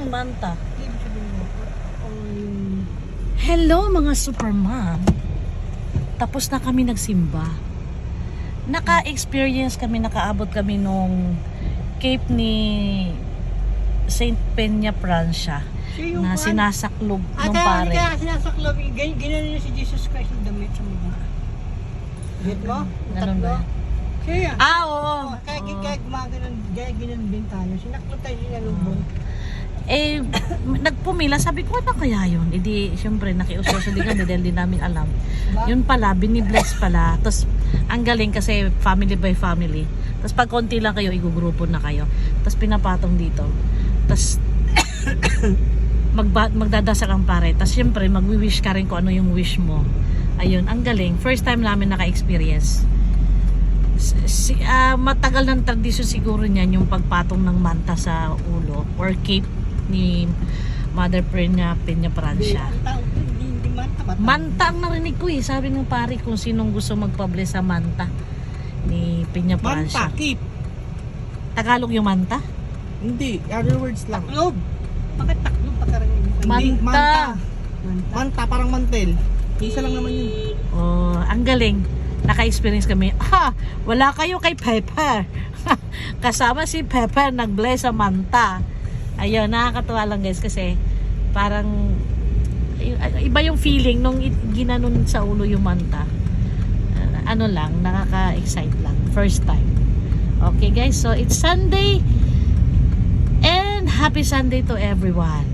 Manta. Ibig sabihin mo, yung... Hello mga supermom. Tapos na kami nagsimba. Naka-experience kami, nakaabot kami nung Cape ni Saint Peña, Francia. Na sinasaklog ng pare. Kaya sinasaklog, ginanon niya si Jesus Christ ng damit sa mga. Get mo? Ganun ba? Siya yan. Oo. Kaya gumaganon, kaya ginanon din tayo. Sinaklog tayo, sinalubong. Nagpumila, sabi ko, ano kaya yun? Di, syempre, nakiusoso din kami dahil di namin alam. Yun pala, binibless pala. Tapos, ang galing kasi family by family. Tapos, pag konti lang kayo, igugrupo na kayo. Tapos, pinapatong dito. Tapos, magdadasal ang pare. Tapos, syempre, magwi-wish ka rin kung ano yung wish mo. Ayun, ang galing. First time namin naka-experience. Matagal ng tradisyon siguro niyan yung pagpatong ng manta sa ulo or cape ni Mother Peña Francia. Manta ang narinig ko eh. Sabi ng pare kung sinong gusto magpabless sa manta ni Peña Francia. Manta, keep. Tagalog yung manta? Hindi, other words lang. Taklob! Bakit taklob pagkaraniwan? Hindi, Manta. Manta, parang mantel. Isa lang naman yun. Oh, ang galing. Naka-experience kami. Wala kayo kay Pepper. Kasama si Pepper nag-bless sa manta. Ayun, nakakatuwa lang guys kasi parang iba yung feeling nung ginanon sa ulo yung manta. Ano lang, nakaka-excite lang. First time. Okay guys, so it's Sunday and happy Sunday to everyone.